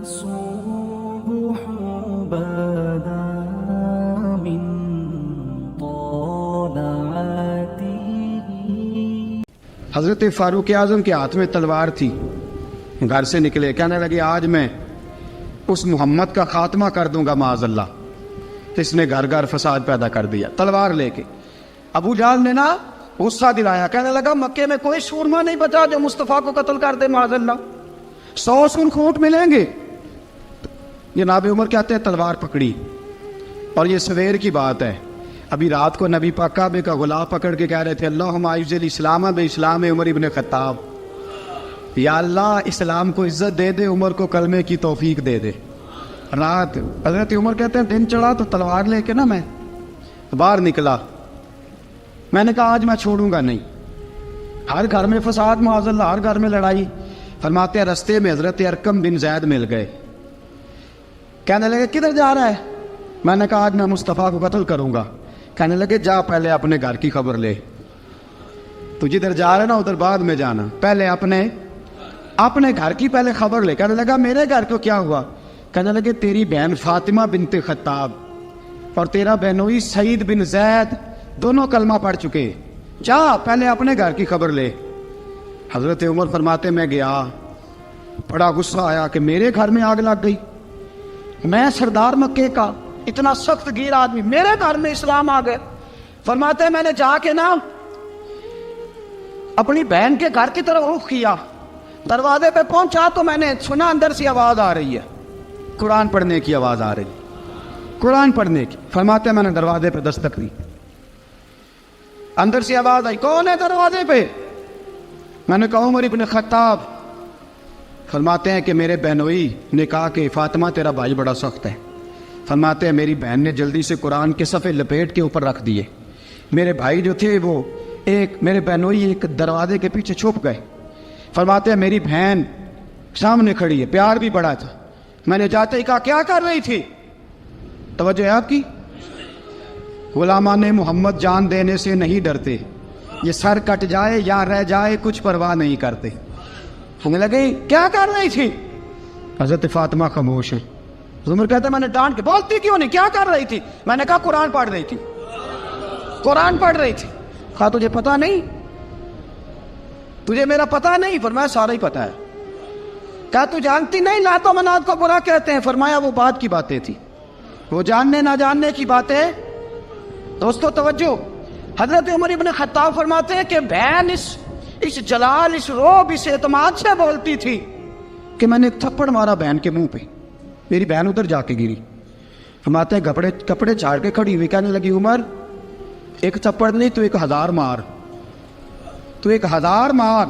الصبح بدا من طلعته. حضرت فاروق اعظم کے ہاتھ میں تلوار تھی. گھر سے نکلے, کہنے لگے آج میں اس محمد کا خاتمہ کر دوں گا معاذ اللہ. تو اس نے گھر گھر فساد پیدا کر دیا تلوار لے کے. ابو جہل نے نا غصہ دلایا, کہنے لگا مکے میں کوئی سورما نہیں بچا جو مصطفیٰ کو قتل کر دے معاذ اللہ, 100 سن کھوٹ ملیں گے. جناب عمر کہتے ہیں تلوار پکڑی, اور یہ سویر کی بات ہے. ابھی رات کو نبی پاک کعبے کا غلاف پکڑ کے کہہ رہے تھے اللہم اعز الاسلام باسلام عمر ابن خطاب, یا اللہ اسلام کو عزت دے دے, عمر کو کلمے کی توفیق دے دے. رات حضرت عمر کہتے ہیں دن چڑھا تو تلوار لے کے نا میں باہر نکلا. میں نے کہا آج میں چھوڑوں گا نہیں. ہر گھر میں فساد معاذ اللہ, ہر گھر میں لڑائی. فرماتے ہیں رستے میں حضرت ارقم بن زید مل گئے. کہنے لگے کدھر جا رہا ہے؟ میں نے کہا آج میں مصطفیٰ کو قتل کروں گا. کہنے لگے جا پہلے اپنے گھر کی خبر لے, تو جدھر جا رہے نا ادھر بعد میں جانا, پہلے اپنے گھر کی پہلے خبر لے. کہنے لگا میرے گھر کو کیا ہوا؟ کہنے لگے تیری بہن فاطمہ بنت خطاب اور تیرا بہنوئی سعید بن زید دونوں کلمہ پڑھ چکے, جا پہلے اپنے گھر کی خبر لے. حضرت عمر فرماتے میں گیا, بڑا غصہ آیا کہ میرے گھر میں آگ لگ گئی. میں سردار مکے کا اتنا سخت گیر آدمی, میرے گھر میں اسلام آ گئے. فرماتے ہیں میں نے جا کے نا اپنی بہن کے گھر کی طرف رخ کیا, دروازے پہ پہنچا تو میں نے سنا اندر سے آواز آ رہی ہے, قرآن پڑھنے کی آواز آ رہی, قرآن پڑھنے کی. فرماتے ہیں میں نے دروازے پہ دستک دی, اندر سے آواز آئی کون ہے دروازے پہ؟ میں نے کہا عمر ابن خطاب. فرماتے ہیں کہ میرے بہنوئی نے کہا کہ فاطمہ تیرا بھائی بڑا سخت ہے. فرماتے ہیں میری بہن نے جلدی سے قرآن کے صفحے لپیٹ کے اوپر رکھ دیے. میرے بھائی جو تھے وہ میرے بہنوئی ایک دروازے کے پیچھے چھپ گئے. فرماتے ہیں میری بہن سامنے کھڑی ہے, پیار بھی بڑا تھا. میں نے جاتے ہی کہا کیا کر رہی تھی؟ توجہ ہے آپ کی؟ غلامان محمد جان دینے سے نہیں ڈرتے, یہ سر کٹ جائے یا رہ جائے کچھ پرواہ نہیں کرتے. ہمیں لگے کیا کر رہی تھی؟ حضرت فاطمہ خاموش ہے. عمر کہتا ہے میں نے ڈانٹ کے, بولتی کیوں نہیں, کیا کر رہی تھی؟ میں نے کہا قرآن پڑھ رہی تھی, قرآن پڑھ رہی تھی. کہا تجھے پتا نہیں, تجھے میرا پتا نہیں؟ فرمایا سارا ہی پتا ہے. کہا تو جانتی نہیں لات و منات کو برا کہتے ہیں؟ فرمایا وہ بات کی باتیں تھی, وہ جاننے نہ جاننے کی باتیں. دوستو توجہ, حضرت عمر ابن خطاب فرماتے ہیں کہ بہن اس جلال, اس روب, اس اعتماد سے بولتی تھی کہ میں نے ایک تھپڑ مارا بہن کے منہ پہ, میری بہن ادھر جا کے گری. فرماتے ہیں کپڑے جھاڑ کے کھڑی ہوئی, کہنے لگی عمر ایک تھپڑ نہیں تو 1000 مار, تو 1000 مار,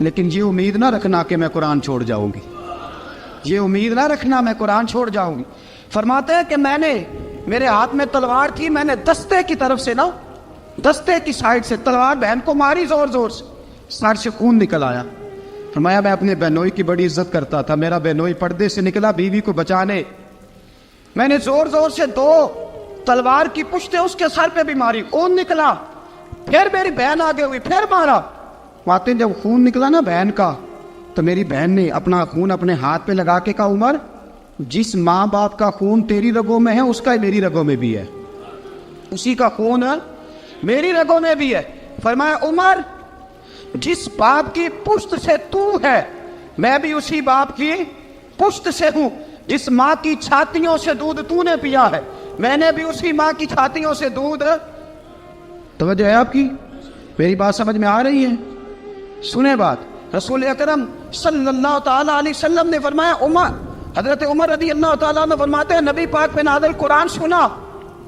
لیکن یہ امید نہ رکھنا کہ میں قرآن چھوڑ جاؤں گی, یہ امید نہ رکھنا میں قرآن چھوڑ جاؤں گی. فرماتے ہیں کہ میرے ہاتھ میں تلوار تھی, میں نے دستے کی طرف سے نا, دستے کی سائڈ سے تلوار بہن کو ماری زور زور سے, سر سے خون نکل آیا. فرمایا میں اپنے بہنوئی کی بڑی عزت کرتا تھا, میرا بہنوئی پردے سے نکلا بیوی کو بچانے, میں نے زور زور سے 2 تلوار کی پشتیں اس کے سر پہ بھی ماری, خون نکلا. پھر میری بہن آگے ہوئی, پھر مارا. آتے جب خون نکلا نا بہن کا, تو میری بہن نے اپنا خون اپنے ہاتھ پہ لگا کے کہا عمر جس ماں باپ کا خون تیری رگوں میں ہے اس کا میری رگوں میں بھی ہے, اسی کا خون میری رگوں میں بھی ہے. فرمایا عمر جس باپ کی پشت سے تو ہے میں بھی اسی باپ کی پشت سے ہوں, جس ماں کی چھاتیوں سے دودھ تو نے پیا ہے میں نے بھی اسی ماں کی چھاتیوں سے دودھ. توجہ ہے آپ کی؟ میری بات سمجھ میں آ رہی ہے؟ سنیں بات. رسول اکرم صلی اللہ تعالی علیہ وسلم نے فرمایا, حضرت عمر رضی اللہ تعالیٰ عنہ فرماتے ہیں نبی پاک پہ نازل قرآن سنا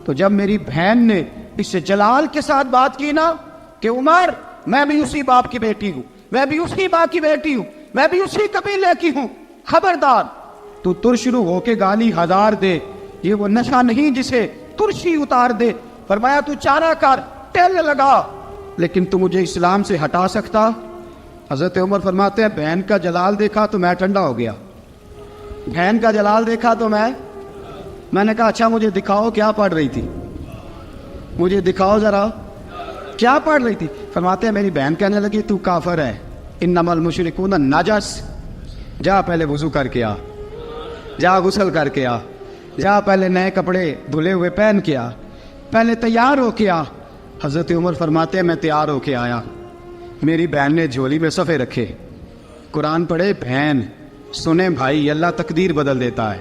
تو جب میری بہن نے اس جلال کے ساتھ بات کی نا کہ عمر میں بھی اسی باپ کی بیٹی ہوں, میں بھی اسی باپ کی بیٹی ہوں, میں بھی اسی قبیلے کی ہوں, خبردار تو ترشرو ہو کے گالی 1000 دے, یہ وہ نشہ نہیں جسے ترشی اتار دے. فرمایا تو چارہ کر, ٹیل لگا, لیکن تو مجھے اسلام سے ہٹا سکتا؟ حضرت عمر فرماتے ہیں بہن کا جلال دیکھا تو میں ٹھنڈا ہو گیا, بہن کا جلال دیکھا تو میں نے کہا اچھا مجھے دکھاؤ کیا پڑھ رہی تھی, مجھے دکھاؤ ذرا کیا پڑھ رہی تھی. فرماتے ہیں میری بہن کہنے لگی تو کافر ہے, انما المشرکون نجس, جا پہلے وضو کر کے آ. جا غسل کر کے آ، جا پہلے نئے کپڑے دھلے ہوئے پہن کے آ، پہلے تیار ہو کے آ۔ حضرت عمر فرماتے ہیں میں تیار ہو کے آیا، میری بہن نے جھولی میں صفحے رکھے، قرآن پڑھے بہن، سنے بھائی، اللہ تقدیر بدل دیتا ہے۔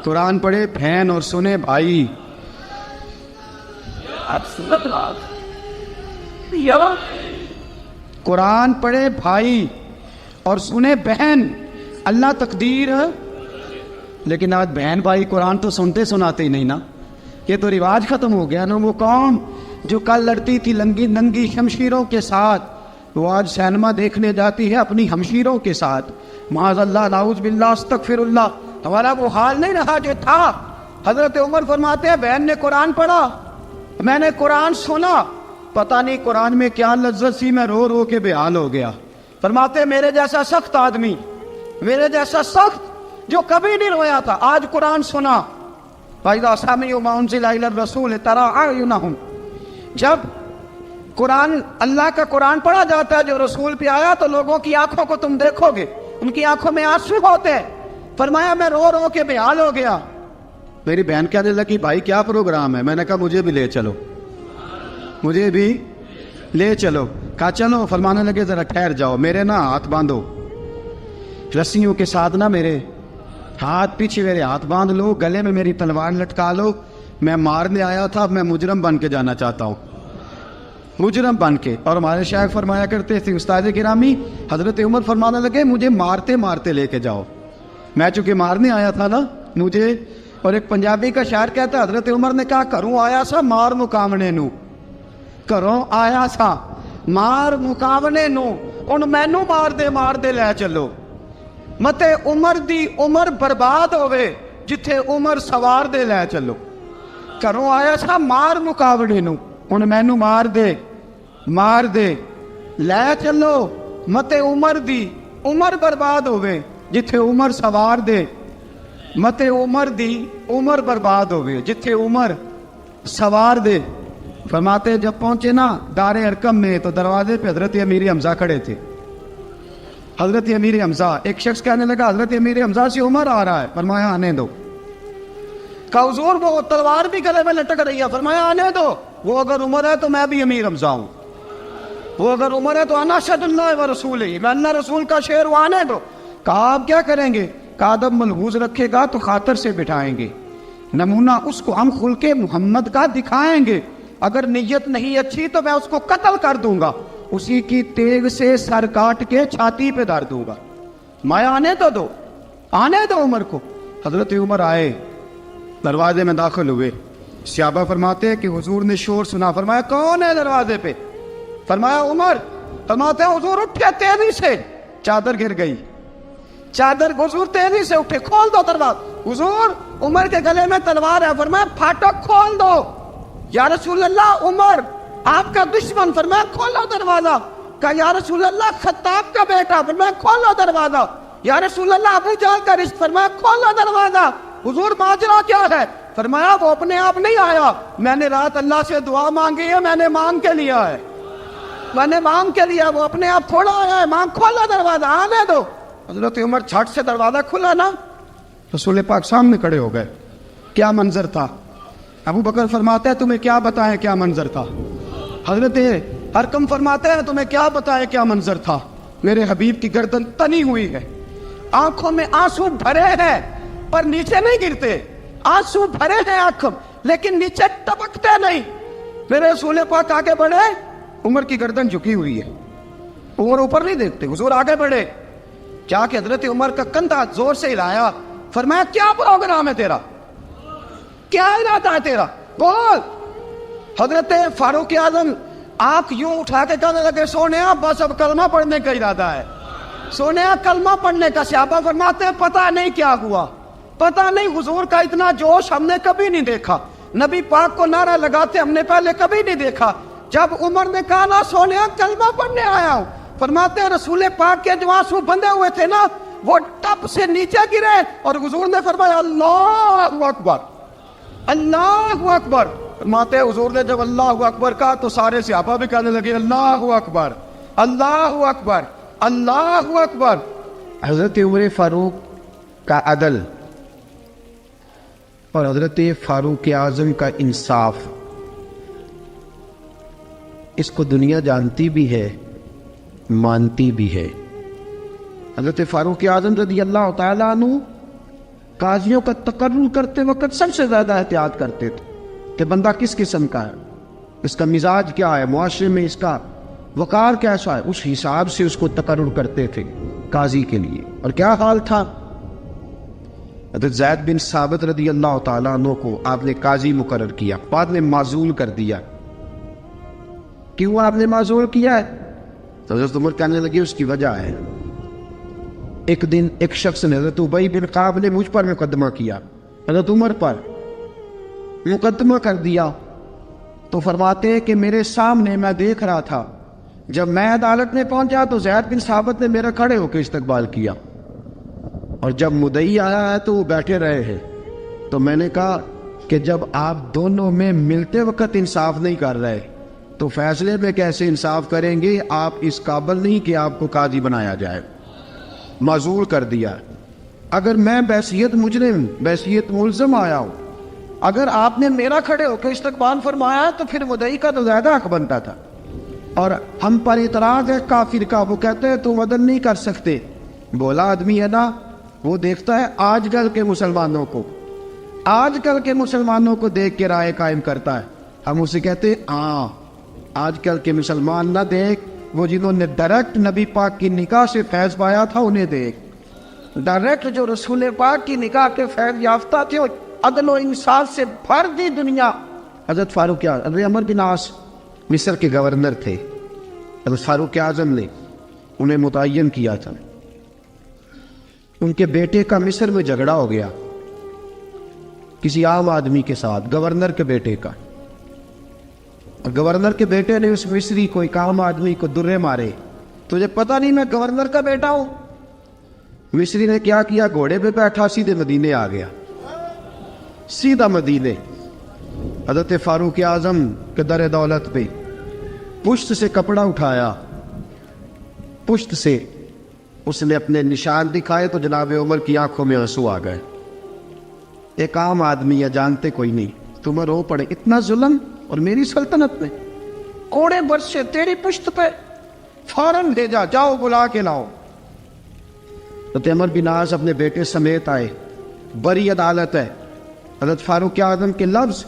قرآن پڑھے بہن اور سنے بھائی، قرآن پڑھے بھائی اور سنے بہن، اللہ تقدیر۔ لیکن آج بہن بھائی قرآن تو سنتے سناتے ہی نہیں نا، یہ تو رواج ختم ہو گیا نا۔ وہ قوم جو کل لڑتی تھی ننگی شمشیروں کے ساتھ، وہ آج سینما دیکھنے جاتی ہے اپنی ہمشیروں کے ساتھ۔ معاذ اللہ، نعوذ باللہ، استغفر اللہ۔ ہمارا وہ حال نہیں رہا جو تھا۔ حضرت عمر فرماتے ہیں بہن نے قرآن پڑھا، میں نے قرآن سنا، پتہ نہیں قرآن میں کیا لذت سی، میں رو رو کے بے حال ہو گیا۔ فرماتے ہیں میرے جیسا سخت آدمی، میرے جیسا سخت جو کبھی نہیں رویا تھا، آج قرآن سنا۔ فَإِذَا سَمِعُوا مَا أُنزِلَ إِلَى الرَّسُولِ تَرَىٰ أَعْيُنَهُمْ، جب قرآن، اللہ کا قرآن پڑھا جاتا ہے جو رسول پہ آیا، تو لوگوں کی آنکھوں کو تم دیکھو گے، ان کی آنکھوں میں آنسو ہوتے ہیں۔ فرمایا میں رو رو کے بے حال ہو گیا۔ میری بہن کہنے لگی بھائی کیا پروگرام ہے؟ میں نے کہا مجھے بھی لے چلو، مجھے بھی لے چلو۔ کہا چلو۔ فرمانے لگے ذرا ٹھہر جاؤ، میرے نا ہاتھ باندھو، رسیوں کے ساتھ نا میرے ہاتھ، پیچھے میرے ہاتھ باندھ لو، گلے میں میری تلوار لٹکا لو، میں مارنے آیا تھا، اب میں مجرم بن کے جانا چاہتا ہوں، مجرم بن کے۔ اور ہمارے شیخ فرمایا کرتے تھے استاد گرامی، حضرت عمر فرمانے لگے مجھے مارتے مارتے لے کے جاؤ، میں چونکہ مارنے آیا تھا نا مجھے۔ اور ایک پنجابی کا شاعر کہتا ہے حضرت عمر نے کہا گھروں آیا سا مار مقامنے نو، گھروں آیا سا مار مقامنے نو، ان مینو مار دے لے چلو، متے عمر دی عمر برباد ہوئے جتھے عمر سوار دے لے چلو۔ گھروں آیا سا مار مقابلے نو، ان مینو مار دے لے چلو، متے عمر دی عمر برباد ہوئے جتھے عمر سوار دے، متے عمر دی عمر برباد ہوئے جتھے عمر سوار دے۔ فرماتے جب پہنچے نا دار ارقم میں تو دروازے پہ حضرت امیر حمزہ کھڑے تھے۔ حضرت امیر حمزہ، ایک شخص کہنے لگا حضرت امیر حمزہ سے عمر آ رہا ہے، فرمایا آنے دو۔ کہا حضور وہ تلوار بھی گلے میں لٹک رہی ہے، فرمایا آنے دو، وہ اگر عمر ہے تو میں بھی امیر حمزہ ہوں، وہ اگر عمر ہے تو انا اشہد اللہ و رسول ہی، میں اللہ رسول کا شعر ہوں، آنے دو۔ کہا آپ کیا کریں گے؟ کہا ادب ملحوظ رکھے گا تو خاطر سے بٹھائیں گے، نمونہ اس کو ہم خلق محمد کا دکھائیں گے، اگر نیت نہیں اچھی تو میں اس کو قتل کر دوں گا، اسی کی تیغ سے سر کاٹ کے چھاتی پہ دھر دوں گا، میں آنے تو دو، آنے دو عمر کو۔ حضرت عمر آئے، دروازے میں داخل ہوئے، صحابہ فرماتے ہیں کہ حضور نے شور سنا، فرمایا کون ہے دروازے پہ؟ فرمایا عمر۔ فرماتے ہیں حضور اٹھے تیزی سے، چادر گر گئی، چادر، حضور تیزی سے اٹھے، کھول دو دروازہ۔ حضور عمر کے گلے میں تلوار ہے، فرمایا پھاٹک کھول دو۔ یا رسول اللہ عمر آپ کا دشمن، فرمایا کھولو دروازہ۔ کہا یا رسول اللہ خطاب کا بیٹا، فرمایا کھولو دروازہ۔ یا رسول اللہ ابو جہل کا رشت، فرمایا کھولو دروازہ۔ حضور ماجرا کیا ہے؟ فرمایا وہ اپنے آپ نہیں آیا، میں نے رات اللہ سے دعا مانگی ہے، میں نے مانگ کے لیا ہے، میں نے مانگ کے لیا، وہ اپنے آپ تھوڑا آیا ہے، مانگ، کھولو دروازہ، آنے دو۔ حضرت عمر چھٹ سے دروازہ کھلا نا، رسول پاک سامنے کھڑے ہو گئے۔ کیا منظر تھا؟ ابو بکر فرماتا ہے تمہیں کیا بتائیں کیا منظر تھا؟ حضرت ارقم فرماتے ہیں تمہیں کیا بتائیں کیا منظر تھا؟ میرے حبیب کی گردن تنی ہوئی ہے، آنکھوں میں آنسو بھرے ہیں پر نیچے نہیں گرتے، آنسو بھرے ہیں آنکھوں لیکن نیچے ٹپکتے نہیں۔ میرے رسول پاک آگے بڑھے، عمر کی گردن جھکی ہوئی ہے، عمر اوپر نہیں دیکھتے، حضور آگے بڑھے، جا کے حضرت عمر کا کندھا زور سے ہلایا، فرمایا کیا پروگرام ہے تیرا، کیا ارادہ ہے تیرا، بول۔ حضرت فاروق اعظم آنکھ یوں اٹھا کے کہنے لگے سونیا بس اب کلمہ پڑھنے کا ارادہ ہے، سونیا کلمہ پڑھنے کا۔ صحابہ فرماتے ہیں پتہ نہیں کیا ہوا، پتہ نہیں، حضور کا اتنا جوش ہم نے کبھی نہیں دیکھا، نبی پاک کو نعرہ لگاتے ہم نے پہلے کبھی نہیں دیکھا۔ جب عمر نے کہا نا سونیا کلمہ پڑھنے آیا ہوں، فرماتے ہیں رسول پاک کے جو آنسو بندھے ہوئے تھے نا وہ ٹپ سے نیچے گرے، اور حضور نے فرمایا اللہ اکبر، اللہ اکبر۔ فرماتے ہیں حضور نے جب اللہ اکبر کہا تو سارے صحابہ بھی کہنے لگے اللہ اکبر، اللہ اکبر، اللہ اکبر۔ حضرت عمر فاروق کا عدل اور حضرت فاروق اعظم کا انصاف، اس کو دنیا جانتی بھی ہے، مانتی بھی ہے۔ حضرت فاروق اعظم رضی اللہ تعالیٰ عنہ قاضیوں کا تقرر کرتے وقت سب سے زیادہ احتیاط کرتے تھے کہ بندہ کس قسم کا ہے، اس کا مزاج کیا ہے، معاشرے میں اس کا وقار کیسا ہے، اس حساب سے اس کو تقرر کرتے تھے قاضی کے لیے۔ اور کیا حال تھا؟ حضرت زید بن ثابت رضی اللہ تعالیٰ عنہ کو آپ نے قاضی مقرر کیا، بعد میں معزول کر دیا۔ کیوں آپ نے معزول کیا ہے؟ تو حضرت عمر کہنے لگے اس کی وجہ ہے، ایک دن ایک شخص نے، حضرت ابی بن کعب نے مجھ پر مقدمہ کیا، حضرت عمر پر مقدمہ کر دیا، تو فرماتے ہیں کہ میرے سامنے میں دیکھ رہا تھا، جب میں عدالت میں پہنچا تو زید بن ثابت نے میرا کھڑے ہو کے استقبال کیا، اور جب مدعی آیا ہے تو وہ بیٹھے رہے ہیں۔ تو میں نے کہا کہ جب آپ دونوں میں ملتے وقت انصاف نہیں کر رہے تو فیصلے میں کیسے انصاف کریں گے؟ آپ اس قابل نہیں کہ آپ کو قاضی بنایا جائے، معزول کر دیا۔ اگر میں بحیثیت مجرم، بحیثیت ملزم آیا ہوں، اگر آپ نے میرا کھڑے ہو کے استقبال فرمایا تو پھر مدعی کا تو زیادہ حق بنتا تھا۔ اور ہم پر اعتراض ہے کافر کا، وہ کہتے ہیں تم عدل نہیں کر سکتے۔ بولا آدمی ہے نا، وہ دیکھتا ہے آج کل کے مسلمانوں کو، آج کل کے مسلمانوں کو دیکھ کے رائے قائم کرتا ہے۔ ہم اسے کہتے ہیں ہاں آج کل کے مسلمان نہ دیکھ، وہ جنہوں نے ڈائریکٹ نبی پاک کی نکاح سے فیض پایا تھا انہیں دیکھ، ڈائریکٹ جو رسول پاک کی نکاح کے فیض یافتہ تھے، عدل و انصاف سے بھر دی دنیا۔ حضرت فاروق اعظم، حضرت عمرو بن عاص مصر کے گورنر تھے، حضرت فاروق اعظم نے انہیں متعین کیا تھا۔ ان کے بیٹے کا مصر میں جھگڑا ہو گیا کسی عام آدمی کے ساتھ، گورنر کے بیٹے کا، اور گورنر کے بیٹے نے اس مصری کو، ایک عام آدمی کو درے مارے۔ تجھے پتہ نہیں میں گورنر کا بیٹا ہوں؟ مصری نے کیا کیا؟ گھوڑے پہ بیٹھا سیدھے مدینے آ گیا، سیدھا مدینے۔ حضرت فاروق اعظم کے در دولت پہ پشت سے کپڑا اٹھایا، پشت سے اس نے اپنے نشان دکھائے تو جناب عمر کی آنکھوں میں آنسو آ گئے۔ ایک عام آدمی ہے، جانتے کوئی نہیں، تمہیں رو پڑے، اتنا ظلم، اور میری سلطنت میں کوڑے برسے تیری پشت پہ، فوراً لے جا، جاؤ بلا کے لاؤ۔ حضرت عمر بن عاص اپنے بیٹے سمیت آئے، بڑی عدالت ہے۔ حضرت فاروق اعظم کے لفظ،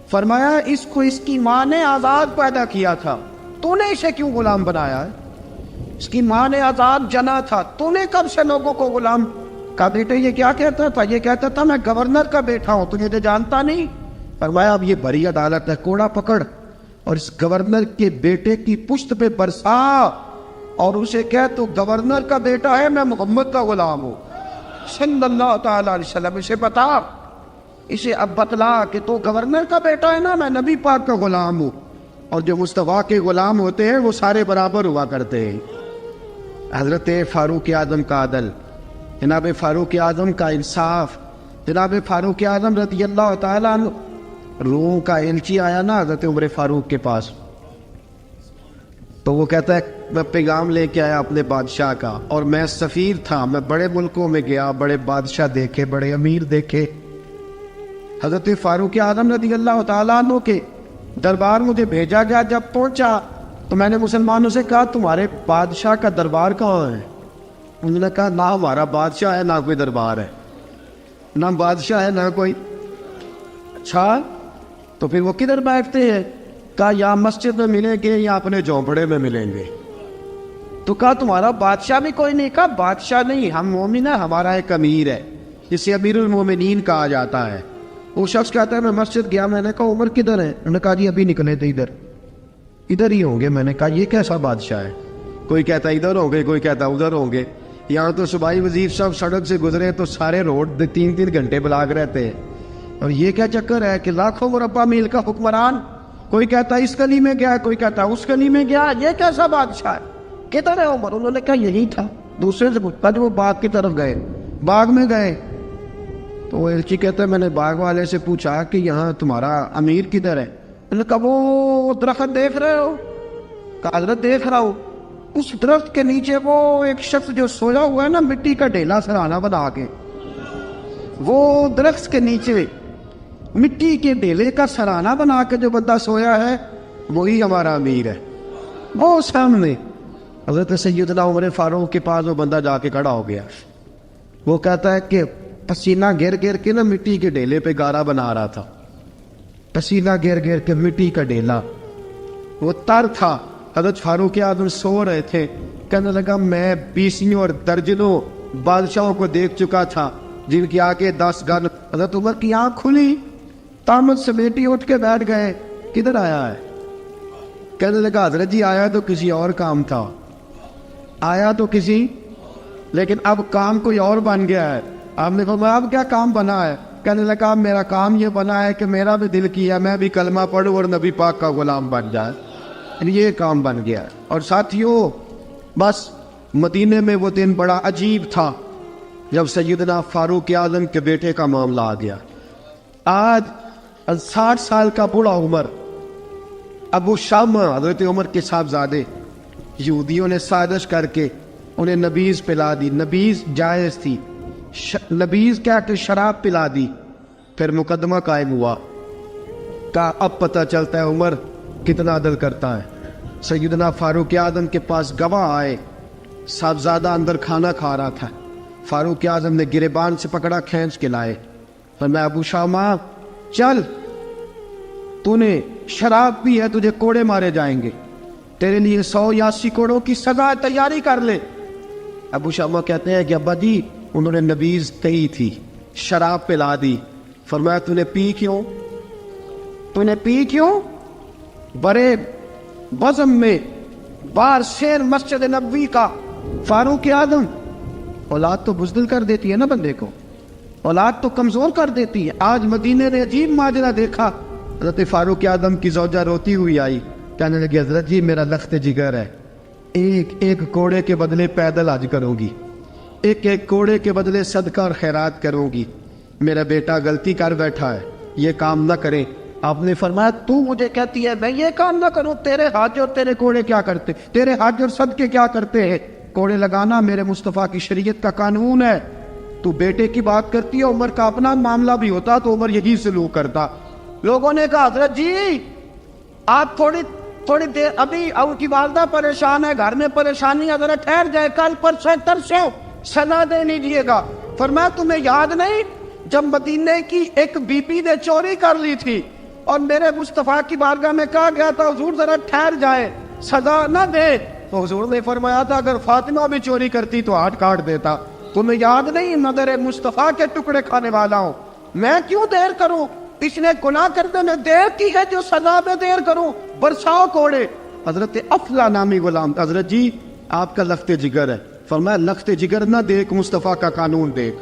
فرمایا اس کو اس کی ماں نے آزاد پیدا کیا تھا، تو نے اسے کیوں غلام بنایا ہے؟ اس کی ماں نے آزاد جنا تھا، تو نے کب سے لوگوں کو غلام؟ کہا بیٹے یہ کیا کہتا تھا؟ یہ کہتا تھا میں گورنر کا بیٹا ہوں، تجھے تو جانتا نہیں۔ فرمایا اب یہ بڑی عدالت ہے، کوڑا پکڑ اور اس گورنر کے بیٹے کی پشت پہ برسا، اور اسے کہہ تو گورنر کا بیٹا ہے، میں محمد کا غلام ہوں صلی اللہ تعالی علیہ وسلم۔ اسے بتا، اسے اب بتلا کہ تو گورنر کا بیٹا ہے نا، میں نبی پاک کا غلام ہوں، اور جو مصطفیٰ کے غلام ہوتے ہیں وہ سارے برابر ہوا کرتے ہیں۔ حضرت فاروق اعظم کا عدل، جناب فاروق اعظم کا انصاف، جناب فاروق اعظم رضی اللہ تعالیٰ عنہ۔ روم کا ایلچی آیا نا حضرت عمر فاروق کے پاس، تو وہ کہتا ہے میں پیغام لے کے آیا اپنے بادشاہ کا، اور میں سفیر تھا، میں بڑے ملکوں میں گیا، بڑے بادشاہ دیکھے، بڑے امیر دیکھے۔ حضرت فاروق اعظم رضی اللہ تعالیٰ عنہ کے دربار مجھے بھیجا گیا، جب پہنچا تو میں نے مسلمانوں سے کہا تمہارے بادشاہ کا دربار کہاں ہے؟ انہوں نے کہا نہ ہمارا بادشاہ ہے، نہ کوئی دربار ہے، نہ بادشاہ ہے، نہ کوئی۔ اچھا تو پھر وہ کدھر بیٹھتے ہیں؟ کہا یا مسجد میں ملیں گے یا اپنے جھونپڑے میں ملیں گے۔ تو کہا تمہارا بادشاہ بھی کوئی نہیں؟ کہا بادشاہ نہیں، ہم مومن ہیں، ہمارا ایک امیر ہے جسے امیر المومنین کہا جاتا ہے۔ وہ شخص کہتا ہے میں مسجد گیا، میں نے کہا عمر کدھر ہے؟ انہوں نے کہا جی ابھی نکلے تھے، ادھر ہی ہوں گے۔ میں نے کہا یہ کیسا بادشاہ ہے؟ کوئی کہتا ادھر ہوں گے، کوئی کہتا ادھر ہوں گے۔ یہاں تو صوبائی وزیر صاحب سڑک سے گزرے تو سارے روڈ 3 گھنٹے بلاک رہتے ہیں، اور یہ کیا چکر ہے کہ لاکھوں مربع میل کا حکمران، کوئی کہتا اس گلی میں گیا، کوئی کہتا اس گلی میں گیا، یہ کیسا بادشاہ ہے؟ کدھر ہے عمر؟ انہوں نے کہا یہی تھا۔ دوسرے سے پوچھتا جو وہ باغ کی طرف گئے، باغ میں گئے تو وہ ایلچی کہتا ہے میں نے باغ والے سے پوچھا کہ یہاں تمہارا امیر کدھر ہے؟ انہوں نے کہا وہ درخت دیکھ رہے ہو؟ کہا حضرت دیکھ رہا ہوں۔ اس درخت کے نیچے وہ ایک شخص جو سویا ہوا ہے نا، مٹی کا ڈھیلا سرانا بنا کے، وہ درخت کے نیچے مٹی کے ڈھیلے کا سرانہ بنا کے جو بندہ سویا ہے وہی ہمارا امیر ہے. وہ سامنے حضرت سیدنا عمر فاروق کے پاس وہ بندہ جا کے کھڑا ہو گیا. وہ کہتا ہے کہ پسینہ گر گر کے نا مٹی کے ڈھیلے پہ گارا بنا رہا تھا. پسینہ گر گر کے مٹی کا ڈھیلا وہ تر تھا. حضرت فاروق اعظم سو رہے تھے. کہنے لگا میں بیسیوں اور درجنوں بادشاہوں کو دیکھ چکا تھا جن کی آگے 10 گن. حضرت عمر کی آنکھ کھلی, تامت سمیٹی اٹھ کے بیٹھ گئے. کدھر آیا ہے؟ کہنے لگا حضرت جی آیا تو کسی اور کام تھا, آیا تو کسی, لیکن اب کام کوئی اور بن گیا ہے. آپ نے فرمایا اب کیا کام بنا ہے؟ کہنے لگا میرا کام یہ بنا ہے کہ میرا بھی دل کیا میں بھی کلمہ پڑھوں اور نبی پاک کا غلام بن جائے. یہ کام بن گیا. اور ساتھیوں بس مدینے میں وہ دن بڑا عجیب تھا جب سیدنا فاروق اعظم کے بیٹے کا معاملہ آ گیا. آج 60 سال کا بوڑھا عمر ابو شامہ حضرت عمر کے صاحبزادے یہودیوں نے سازش کر کے انہیں نبیذ پلا دی. نبیذ جائز تھی, نبیذ کیا کہ شراب پلا دی. پھر مقدمہ قائم ہوا. کہا اب پتہ چلتا ہے عمر کتنا عدل کرتا ہے. سیدنا فاروق اعظم کے پاس گواہ آئے. صاحبزادہ اندر کھانا کھا رہا تھا. فاروق اعظم نے گریبان سے پکڑا, کھینچ کے لائے. فرمایا ابو شامہ چل, تو نے شراب پی ہے, تجھے کوڑے مارے جائیں گے, تیرے لیے 100 یا 80 کوڑوں کی سزا تیاری کر لے. ابو شامہ کہتے ہیں کہ ابا جی انہوں نے نبیذ کہی تھی, شراب پلا دی. فرمایا تو نے پی کیوں؟ تو نے پی کیوں؟ بڑے بزم میں بار شیر مسجد نبوی کا فاروق اعظم. اولاد تو بزدل کر دیتی ہے نا بندے کو, اولاد تو کمزور کر دیتی ہے. آج مدینے نے عجیب ماجرا دیکھا. حضرت فاروق اعظم کی زوجہ روتی ہوئی آئی, کہنے لگی حضرت جی میرا لخت جگر ہے, ایک ایک کوڑے کے بدلے پیدل حج کروں گی, ایک ایک کوڑے کے بدلے صدقہ اور خیرات کروں گی. میرا بیٹا غلطی کر بیٹھا ہے, یہ کام نہ کرے. آپ نے فرمایا تو مجھے کہتی ہے میں یہ کام نہ کروں؟ تیرے حج اور تیرے کوڑے کیا کرتے, تیرے حج اور صدقے کیا کرتے ہیں؟ کوڑے لگانا میرے مصطفیٰ کی شریعت کا قانون ہے. تو بیٹے کی بات کرتی ہے, عمر کا اپنا معاملہ بھی ہوتا تو عمر یہی سلوک کرتا. لوگوں نے کہا حضرت جی آپ تھوڑی دیر, ابھی ان کی والدہ پریشان ہے, گھر میں پریشانی ہے, ذرا ٹھہر جائے, کل پرسوں ترسوں سزا دے لیجیے گا. فرمایا تمہیں یاد نہیں جب مدینے کی ایک بی پی نے چوری کر لی تھی اور میرے مصطفیٰ کی بارگاہ میں کہا گیا تھا حضور ذرا ٹھہر جائے, سزا نہ دے, تو حضور نے فرمایا تھا اگر فاطمہ بھی چوری کرتی تو ہاتھ کاٹ دیتا. تمہیں یاد نہیں نظر مصطفیٰ کے ٹکڑے کھانے والا ہوں, میں کیوں دیر کروں؟ اس نے گناہ کرنے میں دیر کی ہے جو سزا میں دیر کروں, برساؤ کوڑے. حضرت افلا نامی غلام, حضرت جی آپ کا لخت جگر ہے. فرمایا لخت جگر نہ دیکھ, مصطفیٰ کا قانون دیکھ.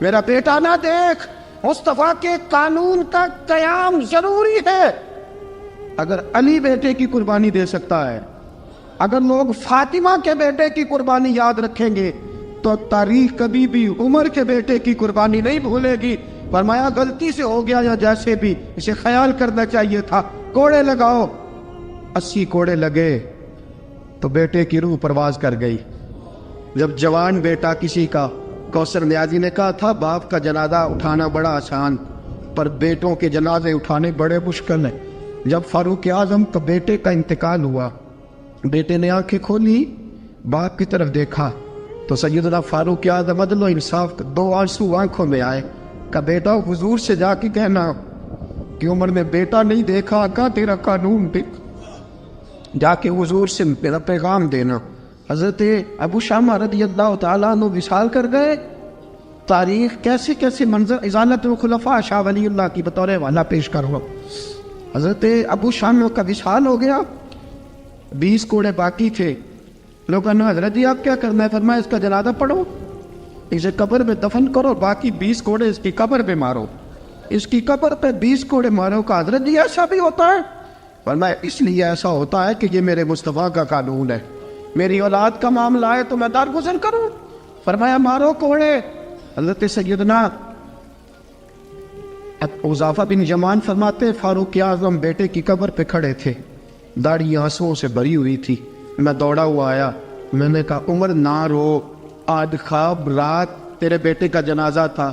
میرا بیٹا نہ دیکھ, مصطفیٰ کے قانون کا قیام ضروری ہے. اگر علی بیٹے کی قربانی دے سکتا ہے, اگر لوگ فاطمہ کے بیٹے کی قربانی یاد رکھیں گے تو تاریخ کبھی بھی عمر کے بیٹے کی قربانی نہیں بھولے گی. فرمایا غلطی سے ہو گیا یا جیسے بھی, اسے خیال کرنا چاہیے تھا. کوڑے لگاؤ. 80 کوڑے لگے تو بیٹے کی روح پرواز کر گئی. جب جوان بیٹا کسی کا, کوثر نیازی نے کہا تھا باپ کا جنازہ اٹھانا بڑا آسان پر بیٹوں کے جنازے اٹھانے بڑے مشکل ہیں. جب فاروق اعظم کا بیٹے کا انتقال ہوا, بیٹے نے آنکھیں کھولی, باپ کی طرف دیکھا تو سیدنا فاروق اعظم عدل و انصاف 2 آنسو آنکھوں میں آئے. کہ بیٹا حضور سے جا کے کہنا کہ عمر نے بیٹا نہیں دیکھا, کا تیرا قانون دیکھ, جا کے حضور سے میرا پیغام دینا. حضرت ابو شامہ رضی اللہ تعالیٰ عنہ وصال کر گئے. تاریخ کیسے کیسے منظر ازالت الخلفاء شاہ ولی اللہ کی بطور حوالہ پیش کرو. حضرت ابو شامہ کا وصال ہو گیا, 20 کوڑے باقی تھے. لوگوں نے حضرت جی آپ کیا کرنا ہے؟ فرمایا اس کا جنازہ پڑھو, اسے قبر میں دفن کرو, باقی 20 کوڑے اس کی قبر پہ مارو, اس کی قبر پہ 20 کوڑے مارو. کا حضرت جی ایسا بھی ہوتا ہے؟ فرمایا اس لیے ایسا ہوتا ہے کہ یہ میرے مصطفیٰ کا قانون ہے, میری اولاد کا معاملہ ہے تو میں درگزر کروں. فرمایا مارو کوڑے. حضرت سیدنا حذیفہ بن یمان فرماتے فاروق اعظم بیٹے کی قبر پہ کھڑے تھے, داڑھی آنسوؤں سے بھری ہوئی تھی. میں دوڑا ہوا آیا, میں نے کہا عمر نہ رو, آج خواب رات تیرے بیٹے کا جنازہ تھا,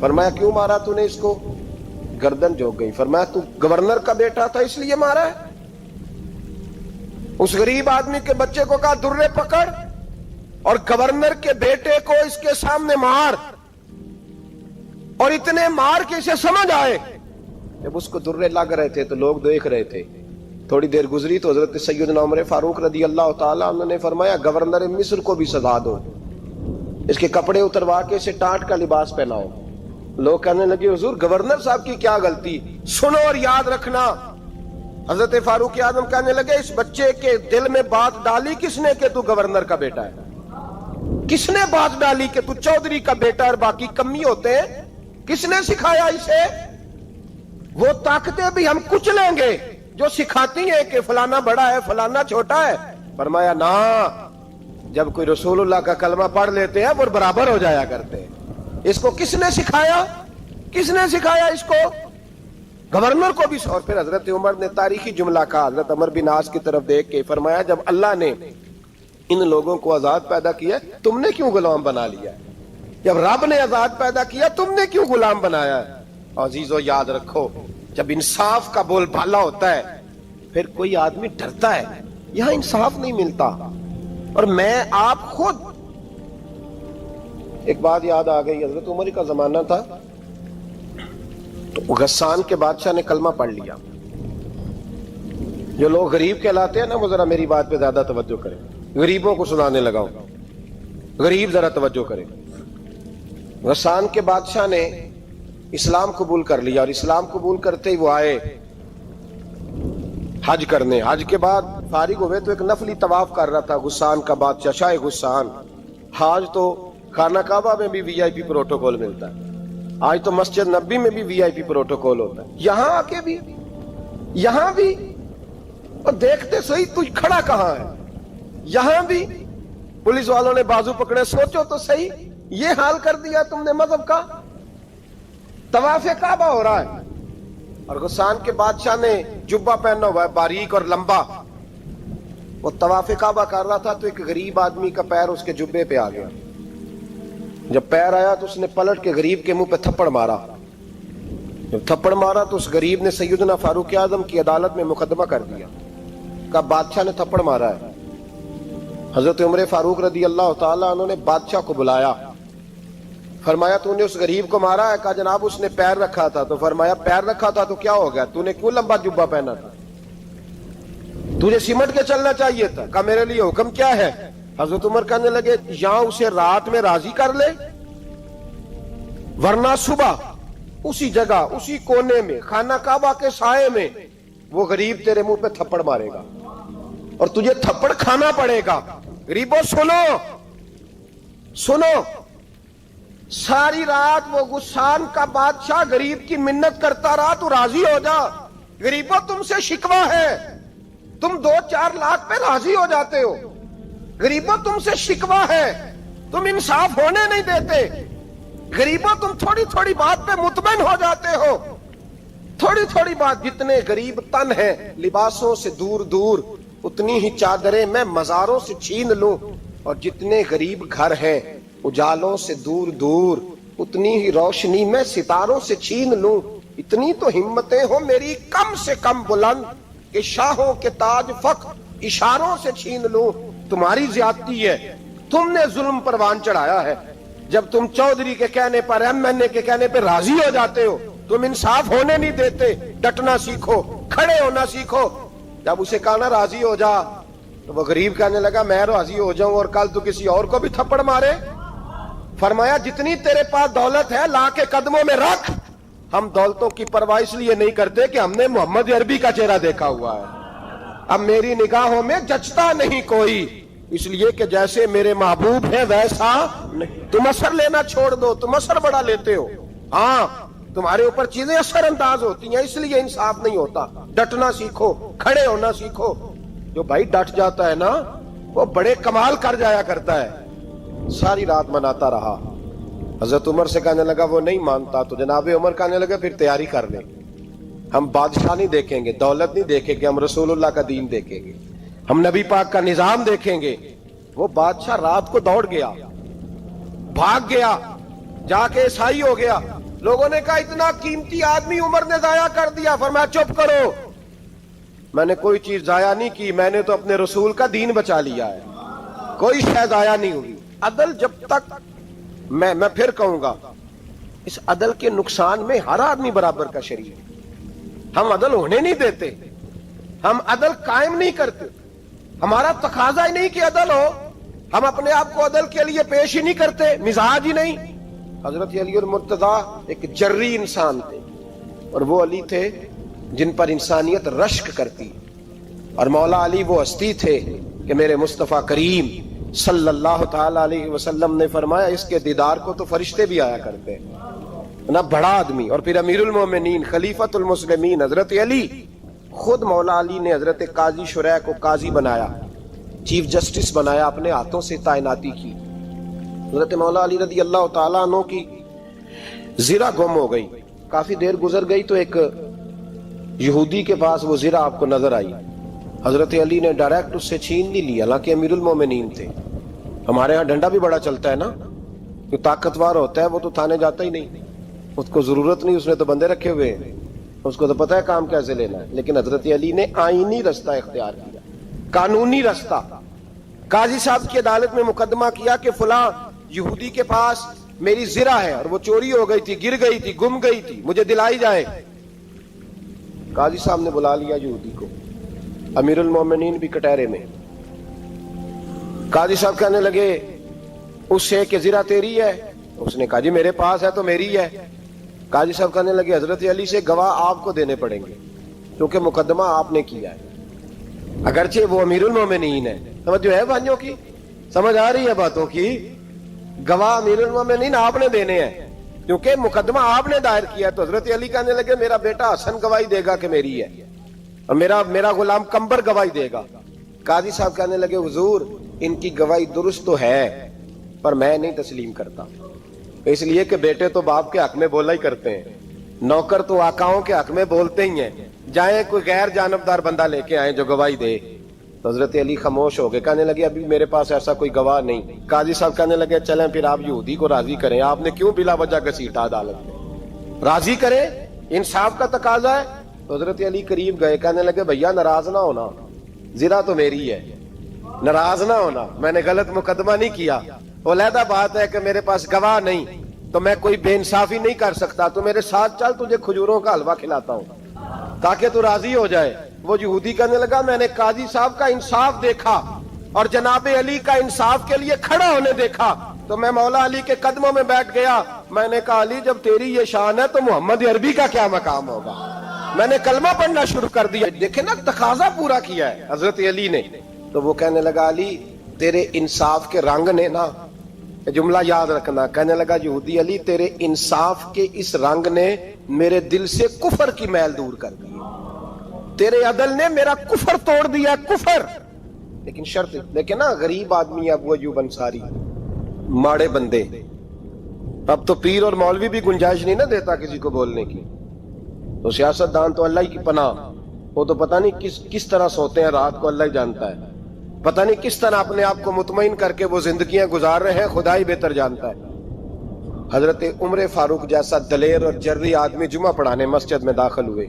فرمایا کیوں مارا تو نے اس کو؟ گردن جھک گئی. فرمایا تو گورنر کا بیٹا تھا اس لیے مارا ہے؟ اس غریب آدمی کے بچے کو کہا درے پکڑ اور گورنر کے بیٹے کو اس کے سامنے مار, اور اتنے مار کے اسے سمجھ آئے. جب اس کو درے لگ رہے تھے تو لوگ دیکھ رہے تھے. تھوڑی دیر گزری تو حضرت سیدنا عمر فاروق رضی اللہ تعالیٰ عنہ نے فرمایا گورنر مصر کو بھی سزا دو, اس کے کپڑے اتروا کے اسے ٹاٹ کا لباس پہناؤ. لوگ کہنے لگے حضور گورنر صاحب کی کیا غلطی, سنو اور یاد رکھنا. حضرت فاروق اعظم کہنے لگے اس بچے کے دل میں بات ڈالی کس نے کہ تو گورنر کا بیٹا ہے؟ کس نے بات ڈالی کہ تو چودھری کا بیٹا اور باقی کمی ہوتے ہیں؟ کس نے سکھایا اسے؟ وہ طاقتیں بھی ہم کچھ لیں گے جو سکھاتی ہیں کہ فلانا بڑا ہے فلانا چھوٹا ہے. فرمایا نا, جب کوئی رسول اللہ کا کلمہ پڑھ لیتے ہیں وہ برابر ہو جایا کرتے ہیں. اس کو کس نے سکھایا؟ کس نے سکھایا اس کو؟ گورنر کو بھی. اور پھر حضرت عمر نے تاریخی جملہ کہا, حضرت عمر بن عاص کی طرف دیکھ کے فرمایا جب اللہ نے ان لوگوں کو آزاد پیدا کیا تم نے کیوں غلام بنا لیا؟ جب رب نے آزاد پیدا کیا تم نے کیوں غلام بنایا؟ عزیزو یاد رکھو جب انصاف کا بول بالا ہوتا ہے پھر کوئی آدمی ڈرتا ہے. یہاں انصاف نہیں ملتا. اور میں آپ خود ایک بات یاد آ گئی, حضرت عمر کا زمانہ تھا, غسان کے بادشاہ نے کلمہ پڑھ لیا. جو لوگ غریب کہلاتے ہیں نا وہ ذرا میری بات پہ زیادہ توجہ کریں, غریبوں کو سنانے لگا ہوں, غریب ذرا توجہ کریں. غسان کے بادشاہ نے اسلام قبول کر لیا, اور اسلام قبول کرتے ہی وہ آئے حج کرنے. حج کے بعد فارغ ہوئے تو ایک نفلی طواف کر رہا تھا غسان کا بادشاہ, شاہ غسان. حج تو خانہ کعبہ میں بھی وی آئی پی پروٹوکول ملتا ہے, آج تو مسجد نبی میں بھی وی آئی پی پروٹوکول ہوتا ہے, یہاں آ کے بھی, یہاں بھی. اور دیکھتے صحیح تو کھڑا کہاں ہے؟ یہاں بھی پولیس والوں نے بازو پکڑے. سوچو تو صحیح, یہ حال کر دیا تم نے مذہب کا. طواف کعبہ ہو رہا ہے اور غسان کے بادشاہ نے جبہ پہنا ہوا ہے باریک اور لمبا. وہ طواف کعبہ کر رہا تھا تو ایک غریب آدمی کا پیر اس کے جبے پہ آ گیا. جب پیر آیا تو اس نے پلٹ کے غریب کے منہ پہ تھپڑ مارا. جب تھپڑ مارا تو اس غریب نے سیدنا فاروق اعظم کی عدالت میں مقدمہ کر دیا, کہا بادشاہ نے تھپڑ مارا ہے. حضرت عمر فاروق رضی اللہ تعالیٰ عنہ نے بادشاہ کو بلایا. فرمایا تو نے اس غریب کو مارا ہے؟ کہا جناب اس نے پیر رکھا تھا. تو فرمایا پیر رکھا تھا تو کیا ہو گیا, تو نے کیوں لمبا جبہ پہنا تھا؟ تجھے سمٹ کے چلنا چاہیے تھا. کہا میرے لیے حکم کیا ہے؟ حضرت عمر کہنے لگے یہاں اسے رات میں راضی کر لے, ورنہ صبح اسی جگہ اسی کونے میں خانہ کعبہ کے سائے میں وہ غریب تیرے منہ پہ تھپڑ مارے گا اور تجھے تھپڑ کھانا پڑے گا. غریبوں سنو سنو, ساری رات وہ غسان کا بادشاہ غریب کی منت کرتا رہا تو راضی ہو جا. غریبوں تم سے شکوہ ہے, تم 2-4 لاکھ پہ راضی ہو جاتے ہو. غریبوں تم سے شکوہ ہے, تم انصاف ہونے نہیں دیتے. غریبوں تم تھوڑی تھوڑی بات پہ مطمئن ہو جاتے ہو. تھوڑی تھوڑی بات, جتنے غریب تن ہیں لباسوں سے دور دور اتنی ہی چادریں میں مزاروں سے چھین لوں, اور جتنے غریب گھر ہیں اجالوں سے دور دور اتنی ہی روشنی میں ستاروں سے چھین لوں. اتنی تو ہمتیں ہو میری کم سے کم بلند کہ شاہوں کے تاج فخر اشاروں سے چھین لوں. تمہاری زیادتی ہے, تم نے ظلم پروان چڑھایا ہے. جب تم چودھری کے کہنے پر ایم این اے کے کہنے پہ راضی ہو جاتے ہو, تم انصاف ہونے نہیں دیتے. ڈٹنا سیکھو, کھڑے ہونا سیکھو. جب اسے کہا نا راضی ہو جا تو وہ غریب کہنے لگا میں راضی ہو جاؤں اور کل تو کسی اور کو بھی تھپڑ مارے. فرمایا جتنی تیرے پاس دولت ہے لا کے قدموں میں رکھ. ہم دولتوں کی پرواہ اس لیے نہیں کرتے کہ ہم نے محمد عربی کا چہرہ دیکھا ہوا ہے. اب میری نگاہوں میں جچتا نہیں کوئی, اس لیے کہ جیسے میرے محبوب ہے ویسا نہیں. تم اثر لینا چھوڑ دو, تم اثر بڑا لیتے ہو. ہاں تمہارے اوپر چیزیں اثر انداز ہوتی ہیں, اس لیے انصاف نہیں ہوتا. ڈٹنا سیکھو, کھڑے ہونا سیکھو. جو بھائی ڈٹ جاتا ہے نا وہ بڑے کمال کر جایا کرتا ہے. ساری رات مناتا رہا. حضرت عمر سے کہنے لگا وہ نہیں مانتا. تو جناب عمر کہنے لگا پھر تیاری کر لیں, ہم بادشاہ نہیں دیکھیں گے, دولت نہیں دیکھیں گے, ہم رسول اللہ کا دین دیکھیں گے, ہم نبی پاک کا نظام دیکھیں گے. وہ بادشاہ رات کو دوڑ گیا, بھاگ گیا, جا کے عیسائی ہو گیا. لوگوں نے کہا اتنا قیمتی آدمی عمر نے ضائع کر دیا. فرمایا چپ کرو, میں نے کوئی چیز ضائع نہیں کی, میں نے تو اپنے رسول کا دین بچا لیا ہے, کوئی شے ضائع نہیں ہوئی. عدل جب تک میں پھر کہوں گا, اس عدل کے نقصان میں ہر آدمی برابر کا شریک ہے. ہم عدل ہونے نہیں دیتے, ہم عدل قائم نہیں کرتے, ہمارا تقاضا ہی نہیں کہ عدل ہو, ہم اپنے آپ کو عدل کے لیے پیش ہی نہیں کرتے, مزاج ہی نہیں. حضرت علی المرتضیٰ ایک جری انسان تھے, اور وہ علی تھے جن پر انسانیت رشک کرتی, اور مولا علی وہ ہستی تھے کہ میرے مصطفیٰ کریم صلی اللہ تعالی علیہ وسلم نے فرمایا اس کے دیدار کو تو فرشتے بھی آیا کرتے ہیں. نہ بڑا آدمی, اور پھر امیر المومنین خلیفۃ المسلمین حضرت علی, خود مولا علی نے حضرت قاضی شریح کو قاضی بنایا, چیف جسٹس بنایا, اپنے ہاتھوں سے تعیناتی کی. حضرت مولا علی رضی اللہ تعالیٰ عنہ کی زرہ گم ہو گئی, کافی دیر گزر گئی تو ایک یہودی کے پاس وہ زرہ آپ کو نظر آئی. حضرت علی نے ڈائریکٹ اس سے چھین نہیں لی, حالانکہ امیر المومنین تھے. ہمارے ہاں ڈنڈا بھی بڑا چلتا ہے نا, جو طاقتور ہوتا ہے وہ تو تھانے جاتا ہی نہیں, اس کو ضرورت نہیں, اس نے تو بندے رکھے ہوئے ہیں, اس کو تو پتہ ہے کام کیسے لینا ہے. لیکن حضرت علی نے آئینی رستہ اختیار کیا, قانونی رستہ. قاضی صاحب کی عدالت میں مقدمہ کیا کہ فلاں یہودی کے پاس میری زرہ ہے اور وہ چوری ہو گئی تھی, گر گئی تھی, گم گئی تھی, مجھے دلائی جائے. قاضی صاحب نے بلا لیا یہودی کو, امیر المومنین بھی کٹہرے میں. قاضی صاحب کہنے لگے اس سے کہ زرہ تیری ہے؟ اس نے کہا جی میرے پاس ہے تو میری ہے. قاضی صاحب کہنے لگے حضرت علی سے گواہ آپ کو دینے پڑیں گے کیونکہ مقدمہ آپ نے کیا ہے, اگرچہ وہ امیر المومنین ہے. سمجھ جو ہے بھائیوں کی, سمجھ آ رہی ہے باتوں کی؟ گواہ امیر المومنین آپ نے دینے ہیں کیونکہ مقدمہ آپ نے دائر کیا. تو حضرت علی کہنے لگے میرا بیٹا حسن گواہی دے گا کہ میری ہے, اور میرا غلام کمبر گواہی دے گا. قاضی صاحب کہنے لگے حضور ان کی گواہی درست تو ہے پر میں نہیں تسلیم کرتا, اس لیے کہ بیٹے تو باپ کے حق میں بولا ہی کرتے ہیں, نوکر تو آقاؤں کے حق میں بولتے ہی ہیں, جائیں کوئی غیر جانبدار بندہ لے کے آئیں جو گواہی دے. تو حضرت علی خاموش ہو گئے, کہنے لگے ابھی میرے پاس ایسا کوئی گواہ نہیں. قاضی صاحب کہنے لگے چلیں پھر آپ یہودی کو راضی کریں, آپ نے کیوں بلا وجہ گھسیٹا عدالت میں, راضی کریں, انصاف کا تقاضا ہے. تو حضرت علی قریب گئے, کہنے لگے بھیا ناراض نہ ہونا, زرہ تو میری ہے, ناراض نہ ہونا, میں نے غلط مقدمہ نہیں کیا. علیحدہ بات ہے کہ میرے پاس گواہ نہیں تو میں کوئی بے انصافی نہیں کر سکتا, تو میرے ساتھ چل تجھے کھجوروں کا حلوہ کھلاتا ہوں تاکہ تو راضی ہو جائے. وہ یہودی کہنے لگا میں نے قاضی صاحب کا انصاف دیکھا اور جناب علی کا انصاف کے لیے کھڑا ہونے دیکھا تو میں مولا علی کے قدموں میں بیٹھ گیا. میں نے کہا علی جب تیری یہ شان ہے تو محمد عربی کا کیا مقام ہوگا. میں نے کلمہ پڑھنا شروع کر دیا. دیکھیں نا تقاضا پورا کیا ہے حضرت علی نے. تو وہ کہنے لگا علی تیرے انصاف کے رنگ نے نا, جملہ یاد رکھنا, کہنے لگا یہودی علی تیرے انصاف کے اس رنگ نے میرے دل سے کفر کی میل دور کر دی, تیرے عدل نے میرا کفر توڑ دیا, کفر. لیکن شرط لیکن نا غریب آدمی ابو ایوب انصاری, ماڑے بندے, اب تو پیر اور مولوی بھی گنجائش نہیں نہ دیتا کسی کو بولنے کی, تو سیاست دان تو اللہ کی پناہ, وہ تو پتہ نہیں کس طرح سوتے ہیں رات کو, اللہ ہی جانتا ہے, پتہ نہیں کس طرح اپنے آپ کو مطمئن کر کے وہ زندگیاں گزار رہے ہیں, خدا ہی بہتر جانتا ہے. حضرت عمر فاروق جیسا دلیر اور جرری آدمی جمعہ پڑھانے مسجد میں داخل ہوئے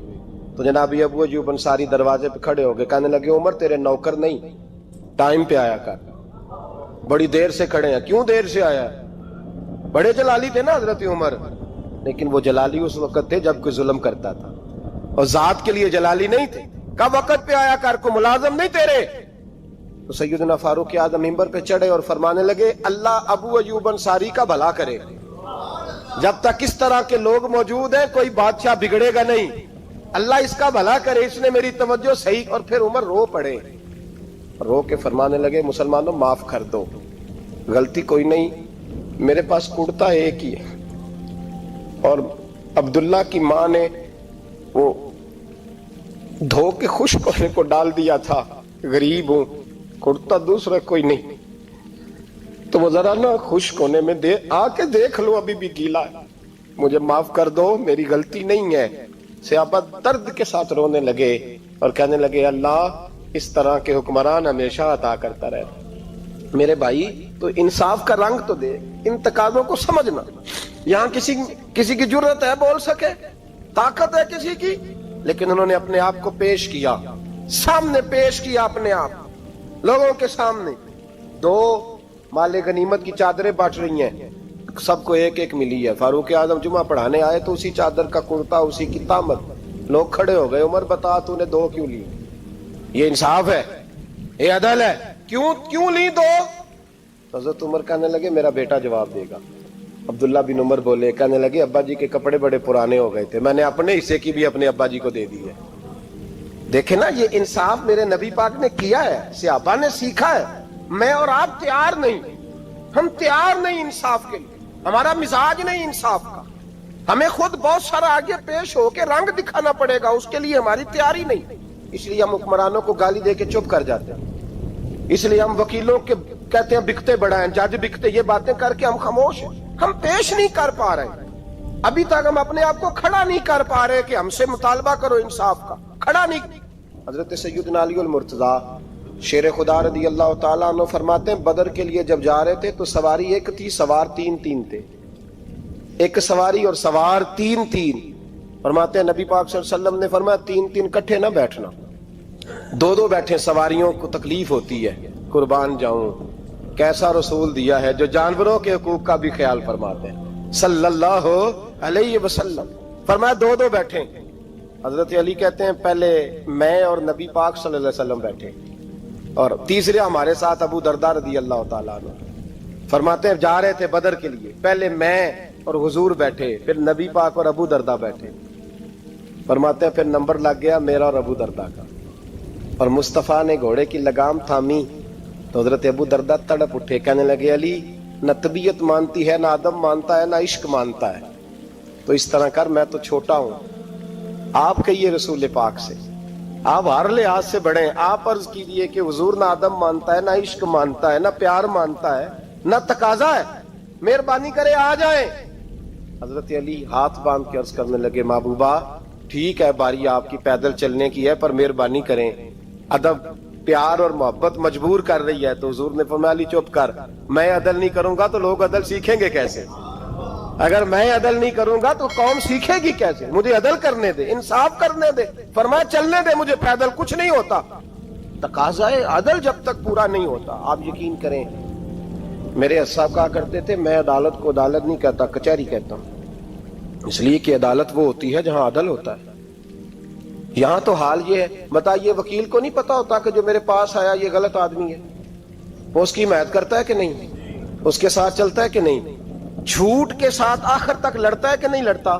تو جناب ابو ایوب انصاری دروازے پہ کھڑے ہو گئے, کہنے لگے عمر تیرے نوکر نہیں, ٹائم پہ آیا کر, بڑی دیر سے کھڑے ہیں. کیوں دیر سے آیا؟ بڑے جلالی تھے نا حضرت عمر, لیکن وہ جلالی اس وقت تھے جب کوئی ظلم کرتا تھا, اور ذات کے لیے جلالی نہیں تھے. کب وقت پہ آیا کر, کو ملازم نہیں تیرے. تو سیدنا فاروق اعظم منبر پہ چڑھے اور فرمانے لگے اللہ ابو ایوب انصاری کا بھلا کرے, جب تک اس طرح کے لوگ موجود ہیں کوئی بادشاہ بگڑے گا نہیں, اللہ اس کا بھلا کرے, اس نے میری توجہ صحیح. اور پھر عمر رو پڑے, رو کے فرمانے لگے مسلمانوں معاف کر دو, غلطی کوئی نہیں, میرے پاس کرتا ایک ہی ہے, اور عبداللہ کی ماں نے وہ دھو کے خشک ہونے کو ڈال دیا تھا, غریب ہوں, کرتا دوسرا کوئی نہیں, تو وہ ذرا نا خشک ہونے میں آ کے دیکھ لو ابھی بھی گیلا ہے, مجھے معاف کر دو, میری غلطی نہیں ہے. صحابہ درد کے ساتھ رونے لگے اور کہنے لگے اللہ اس طرح کے حکمران ہمیشہ عطا کرتا رہے. میرے بھائی تو انصاف کا رنگ تو دے, ان تقاضوں کو سمجھنا. یہاں کسی کی جرت ہے بول سکے؟ طاقت ہے کسی کی؟ لیکن انہوں نے اپنے آپ کو پیش کیا، سامنے پیش کیا اپنے آپ لوگوں کے سامنے. 2 مال غنیمت کی چادریں بانٹ رہی ہیں، سب کو ایک ایک ملی ہے. فاروق اعظم جمعہ پڑھانے آئے تو اسی چادر کا کرتا، اسی کی تامت. لوگ کھڑے ہو گئے، عمر بتا تو نے 2 کیوں لی؟ یہ انصاف ہے؟ یہ عدل ہے؟ کیوں لی 2؟ حضرت عمر کہنے لگے میرا بیٹا جواب دے گا. عبداللہ بن عمر بولے، کہنے لگے ابا جی کے کپڑے بڑے پرانے ہو گئے تھے، میں نے اپنے حصے کی بھی اپنے ابا جی کو دے دی ہے. دیکھیں نا، یہ انصاف میرے نبی پاک نے کیا ہے، صحابہ نے سیکھا ہے. میں اور آپ تیار نہیں، ہم تیار نہیں انصاف کے لیے، ہمارا مزاج نہیں انصاف کا. ہمیں خود بہت سارا آگے پیش ہو کے رنگ دکھانا پڑے گا، اس کے لیے ہماری تیاری نہیں. اس لیے ہم حکمرانوں کو گالی دے کے چپ کر جاتے ہیں. اس لیے ہم وکیلوں کے کہتے ہیں بکتے بڑا ہیں، جج بکتے، یہ باتیں کر کے ہم خاموش ہیں. ہم پیش نہیں کر پا رہے، ابھی تک ہم اپنے آپ کو کھڑا نہیں کر پا رہے کہ ہم سے مطالبہ کرو انصاف کا. کھڑا نہیں. حضرت سیدنا علی المرتضی شیر خدا رضی اللہ تعالیٰ عنہ فرماتے ہیں بدر کے لیے جب جا رہے تھے تو سواری ایک تھی، سوار 3 تھے. ایک سواری اور سوار 3. فرماتے ہیں نبی پاک صلی اللہ علیہ وسلم نے فرمایا 3 کٹھے نہ بیٹھنا، 2 بیٹھے، سواریوں کو تکلیف ہوتی ہے. قربان جاؤں، کیسا رسول دیا ہے جو جانوروں کے حقوق کا بھی خیال فرماتے ہیں صلی اللہ علیہ وسلم. فرمایا 2 بیٹھے. حضرت علی کہتے ہیں پہلے میں اور نبی پاک صلی اللہ علیہ وسلم بیٹھے، اور تیسرے ہمارے ساتھ ابو درداء رضی اللہ تعالیٰ عنہ. فرماتے ہیں جا رہے تھے بدر کے لیے، پہلے میں اور حضور بیٹھے، پھر نبی پاک اور ابو درداء بیٹھے. فرماتے ہیں پھر نمبر لگ گیا میرا اور ابو درداء کا، اور مصطفیٰ نے گھوڑے کی لگام تھامی تو حضرت ابو درداء تڑپ اٹھے، کہنے لگے علی نہ طبیعت مانتی ہے، نہ ادب مانتا ہے، نہ عشق مانتا ہے، تو اس طرح کر، میں تو چھوٹا ہوں، آپ کہیے رسول پاک سے، آپ ہر لحاظ سے بڑے ہیں، آپ عرض کیجئے کہ حضور نہ ادب مانتا ہے، نہ عشق مانتا ہے، نہ پیار مانتا ہے، نہ تقاضا ہے، مہربانی کرے آ جائیں. حضرت علی ہاتھ باندھ کے عرض کرنے لگے محبوبہ ٹھیک ہے، باری آپ کی پیدل چلنے کی ہے، پر مہربانی کریں، ادب پیار اور محبت مجبور کر رہی ہے. تو حضور نے فرمایا علی چپ کر، میں عدل نہیں کروں گا تو لوگ عدل سیکھیں گے کیسے؟ اگر میں عدل نہیں کروں گا تو قوم سیکھے گی کیسے؟ مجھے عدل کرنے دے، انصاف کرنے دے. فرمایا چلنے دے مجھے، پیدل کچھ نہیں ہوتا. تقاضا عدل جب تک پورا نہیں ہوتا، آپ یقین کریں میرے صاحب کہا کرتے تھے میں عدالت کو عدالت نہیں کہتا، کچہری کہتا ہوں، اس لیے کہ عدالت وہ ہوتی ہے جہاں عدل ہوتا ہے. یہاں تو حال یہ ہے، بتائیے وکیل کو نہیں پتا ہوتا کہ جو میرے پاس آیا یہ غلط آدمی ہے، وہ اس کی حمایت کرتا ہے کہ نہیں، اس کے ساتھ چلتا ہے کہ نہیں، جھوٹ کے ساتھ آخر تک لڑتا ہے کہ نہیں لڑتا.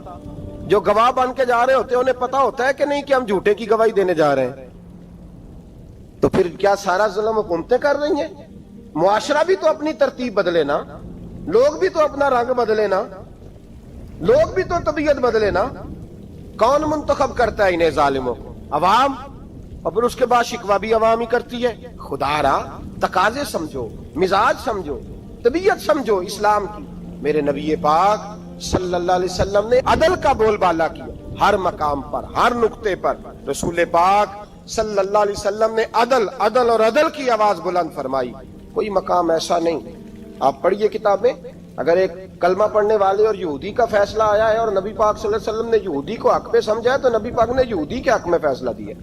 جو گواہ بن کے جا رہے ہوتے ہیں انہیں پتا ہوتا ہے کہ نہیں کہ ہم جھوٹے کی گواہی دینے جا رہے ہیں. تو پھر کیا سارا ظلم حکومتیں کر رہی ہیں؟ معاشرہ بھی تو اپنی ترتیب بدلے نا، لوگ بھی تو اپنا رنگ بدلے نا، لوگ بھی تو طبیعت بدلے نا. کون منتخب کرتا ہے انہیں ظالموں کو؟ عوام، اور پھر اس کے بعد شکوہ بھی عوام ہی کرتی ہے. خدا را تقاضے سمجھو، مزاج سمجھو، طبیعت سمجھو اسلام کی. میرے نبی پاک صلی اللہ علیہ وسلم نے عدل کا بول بالا کیا ہر مقام پر، ہر نقطے پر. رسول پاک صلی اللہ علیہ وسلم نے عدل عدل اور عدل کی آواز بلند فرمائی. کوئی مقام ایسا نہیں. آپ پڑھیے کتابیں، اگر ایک کلمہ پڑھنے والے اور یہودی کا فیصلہ آیا ہے اور نبی پاک صلی اللہ علیہ وسلم نے یہودی کو حق پہ سمجھا ہے تو نبی پاک نے یہودی کے حق میں فیصلہ دیا.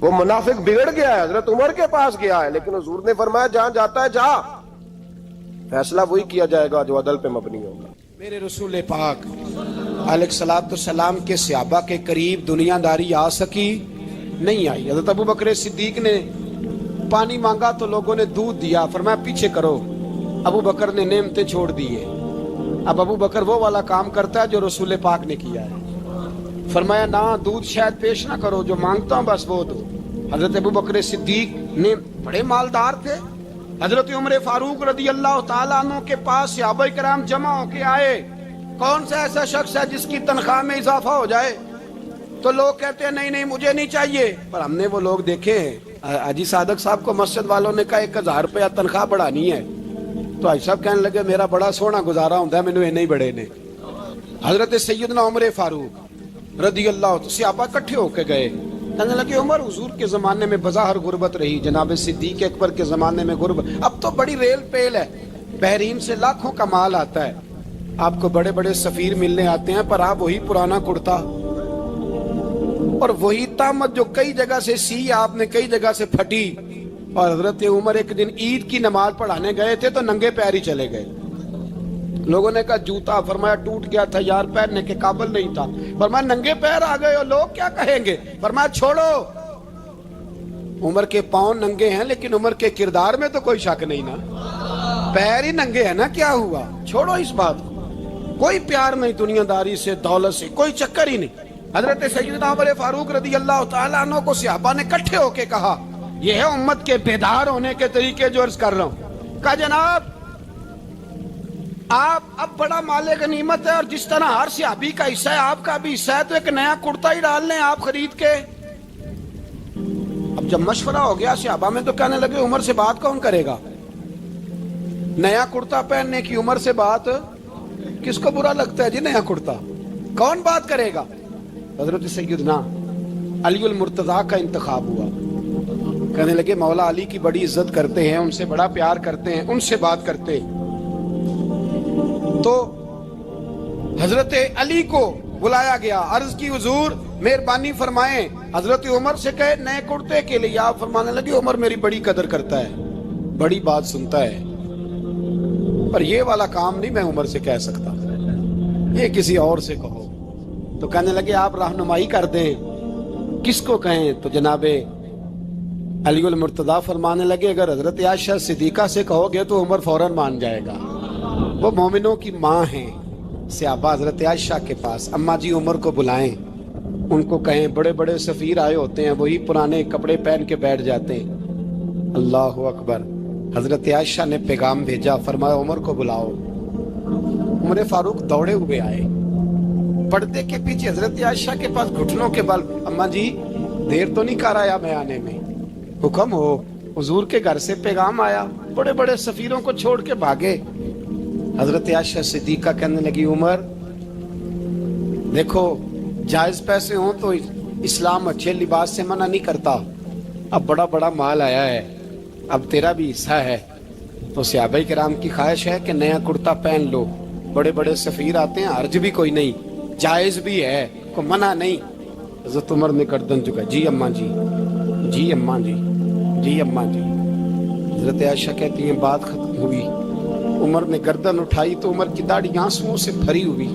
وہ منافق بگڑ گیا ہے، حضرت عمر کے پاس گیا ہے، لیکن حضور نے فرمایا جہاں جاتا ہے جا، فیصلہ وہی کیا جائے گا جو عدل پہ مبنی ہوگا. میرے رسول پاک علیہ الصلوۃ والسلام کے صحابہ کے قریب دنیا داری آ سکی نہیں آئی. حضرت ابو بکر صدیق نے پانی مانگا تو لوگوں نے دودھ دیا، فرمایا پیچھے کرو. ابو بکر نے نعمتیں چھوڑ دیے. اب ابو بکر وہ والا کام کرتا ہے جو رسول پاک نے کیا ہے. فرمایا نہ دودھ شاید پیش نہ کرو، جو مانگتا ہوں بس وہ دو. حضرت ابو بکر صدیق نے بڑے مالدار تھے. حضرت عمر فاروق رضی اللہ تعالیٰ عنہ کے پاس صحابہ کرام جمع ہو کے آئے. کون سا ایسا شخص ہے جس کی تنخواہ میں اضافہ ہو جائے؟ تو لوگ کہتے ہیں نہیں نہیں مجھے نہیں چاہیے. پر ہم نے وہ لوگ دیکھے ہیں، حاجی صادق صاحب کو مسجد والوں نے کہا 1000 روپیہ تنخواہ بڑھانی ہے تو حاجی صاحب کہنے لگے میرا بڑا سونا گزارا ہوتا ہے، مینوں یہ نہیں بڑے نے. حضرت سیدنا عمر فاروق رضی اللہ صحابہ اکٹھے ہو کے گئے، کہنے لگے عمر حضور کے زمانے میں بظاہر غربت رہی، جناب صدیق اکبر کے زمانے میں غربت، اب تو بڑی ریل پیل ہے، بحرین سے لاکھوں کا مال آتا ہے، آپ کو بڑے بڑے سفیر ملنے آتے ہیں پر آپ وہی پرانا کرتا اور وہی طامت جو کئی جگہ سے سی آپ نے کئی جگہ سے پھٹی. اور حضرت عمر ایک دن عید کی نماز پڑھانے گئے تھے تو ننگے پیر ہی چلے گئے. لوگوں نے کہا جوتا، فرمایا ٹوٹ گیا تھا یار، پہننے کے قابل نہیں تھا. فرمایا ننگے پیر آ گئے اور لوگ کیا کہیں گے؟ فرمایا چھوڑو، عمر کے پاؤں ننگے ہیں لیکن عمر کے کردار میں تو کوئی شک نہیں نا، پیر ہی ننگے ہیں نا، کیا ہوا؟ چھوڑو اس بات کو. کوئی پیار نہیں دنیا داری سے، دولت سے، کوئی چکر ہی نہیں. حضرت سیدنا عمر فاروق رضی اللہ تعالیٰ عنہ کو صحابہ نے کٹھے ہو کے کہا، یہ ہے امت کے بیدار ہونے کے طریقے جو عرض کر رہا ہوں. کہا جناب آپ اب بڑا مال غنیمت ہے اور جس طرح ہر صحابی کا حصہ ہے آپ کا بھی حصہ ہے، تو ایک نیا کرتا ہی ڈال لیں آپ خرید کے. اب جب مشورہ ہو گیا صحابہ میں تو کہنے لگے عمر سے بات کون کرے گا؟ نیا کرتا پہننے کی عمر سے بات کس کو برا لگتا ہے جی؟ نیا کرتا کون بات کرے گا؟ حضرت سیدنا علی المرتضیٰ کا انتخاب ہوا. کہنے لگے مولا علی کی بڑی عزت کرتے ہیں، ان سے بڑا پیار کرتے ہیں، ان سے بات کرتے. تو حضرت علی کو بلایا گیا، عرض کی حضور مہربانی فرمائیں. حضرت عمر سے کہے نئے کرتے کے لیے. آپ فرمانے لگے عمر میری بڑی قدر کرتا ہے، بڑی بات سنتا ہے، پر یہ والا کام نہیں میں عمر سے کہہ سکتا، یہ کسی اور سے کہو. تو کہنے لگے آپ رہنمائی کر دیں کس کو کہیں. تو جناب علی المرتضیٰ فرمانے لگے اگر حضرت عائشہ صدیقہ سے کہو گے تو عمر فوراً مان جائے گا، وہ مومنوں کی ماں ہیں. صحابہ حضرت عائشہ کے پاس، اماں جی عمر کو بلائیں، ان کو کہیں بڑے بڑے سفیر آئے ہوتے ہیں وہی پرانے کپڑے پہن کے بیٹھ جاتے ہیں. اللہ اکبر. حضرت عائشہ نے پیغام بھیجا، فرمایا عمر کو بلاؤ. عمر فاروق دوڑے ہوئے آئے، پردے کے پیچھے حضرت عائشہ کے پاس گھٹنوں کے بل، اماں جی دیر تو نہیں کر آیا میں آنے میں؟ حکم ہو، حضور کے گھر سے پیغام آیا. بڑے بڑے سفیروں کو چھوڑ کے بھاگے. حضرت عائشہ صدیقہ کہنے لگی عمر دیکھو جائز پیسے ہوں تو اسلام اچھے لباس سے منع نہیں کرتا، اب بڑا بڑا مال آیا ہے، اب تیرا بھی حصہ ہے، تو صحابہ کرام کی خواہش ہے کہ نیا کرتا پہن لو. بڑے بڑے سفیر آتے ہیں، حرج بھی کوئی نہیں، جائز بھی ہے، کوئی منع نہیں. حضرت عمر نے گردن جھکا، جی اماں جی، جی اماں جی، جی اماں جی. حضرت عائشہ کہتی ہیں بات ختم ہوئی، عمر نے گردن اٹھائی تو عمر کی داڑھی آنسوؤں سے بھری ہوئی.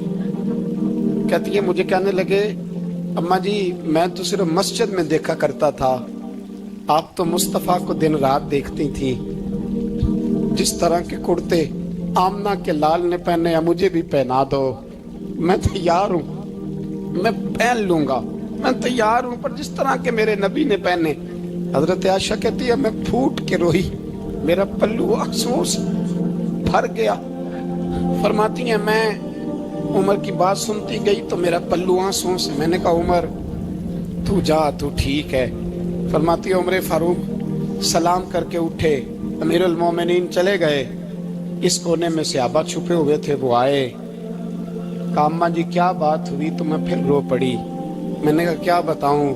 کہتی ہے مجھے کہنے لگے اماں جی میں تو صرف مسجد میں دیکھا کرتا تھا، آپ تو مصطفیٰ کو دن رات دیکھتی تھی، جس طرح کے کرتے آمنہ کے لال نے پہنے ہیں مجھے بھی پہنا دو، میں تیار ہوں، میں پہن لوں گا، میں تیار ہوں، پر جس طرح کے میرے نبی نے پہنے. حضرت عائشہ کہتی ہے میں پھوٹ کے روئی، میرا پلو آنسوؤں سے بھر گیا. فرماتی ہیں میں عمر کی بات سنتی گئی تو میرا پلو آنسوؤں سے، میں نے کہا عمر تو جا، تو ٹھیک ہے. فرماتی ہے عمر فاروق سلام کر کے اٹھے، امیر المومنین چلے گئے. اس کونے میں صحابہ چھپے ہوئے تھے، وہ آئے. کہا اماں جی کیا بات ہوئی؟ تو میں پھر رو پڑی. میں نے کہا کیا بتاؤں،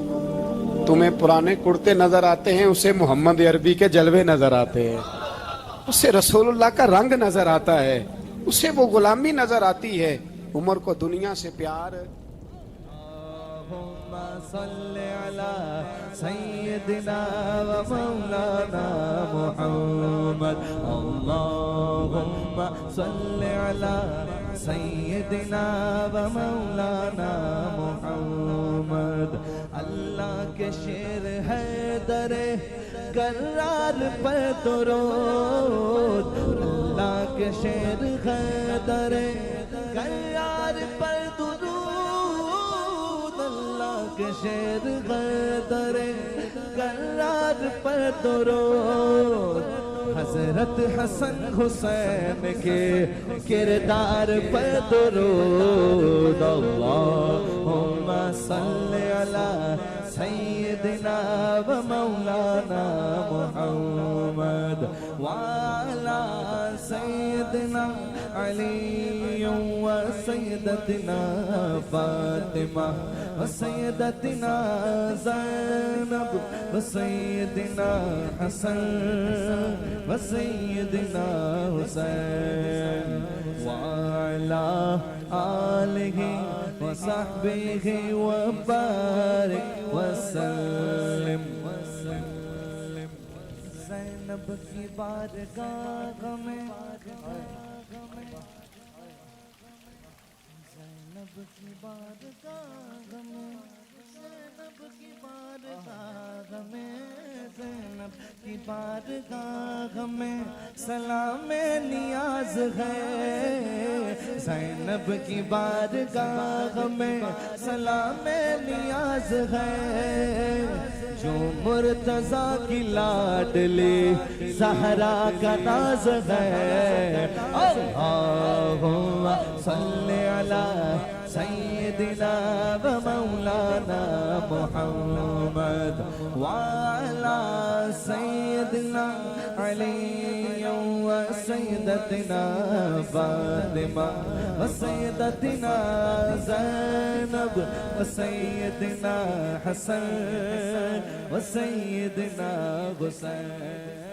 تمہیں پرانے کرتے نظر آتے ہیں، اسے محمد عربی کے جلوے نظر آتے ہیں، اسے رسول اللہ کا رنگ نظر آتا ہے، اسے وہ غلامی نظر آتی ہے. عمر کو دنیا سے پیار. اللہم صلی علی سیدنا و مولانا محمد. اللہم صلی علی سیدنا و مولانا محمد. اللہ کے شیر ہے در کرار پر درود، اللہ کے شیر ہے در کرار پر درود، اللہ کے شیر ہے در کرار پر درود. حضرت حسن حسین کے کردار پر درود. اللہم صلی علی سیدنا و مولانا محمد وعلی سیدنا علی و سید سیدتنا فاطمہ و سیدتنا زینب و سیدنا حسن و سیدنا حسین وعلا آلہ و صحبہ و بارک وسلم زینب کی بارگاہ میں زینب کی بارگاہ میں زینب کی بارگاہ میں زینب کی بارگاہ میں سلام نیاز ہے زینب کی بارگاہ میں سلام نیاز ہے جو مرتضیٰ کی لاڈلی زہرا کا ناز ہے اللہم صلی علی سیدنا و مولانا محمد وعلی سیدنا علی و سیدتنا فاطمہ و سیدتنا زینب و سیدنا حسن و سیدنا حسین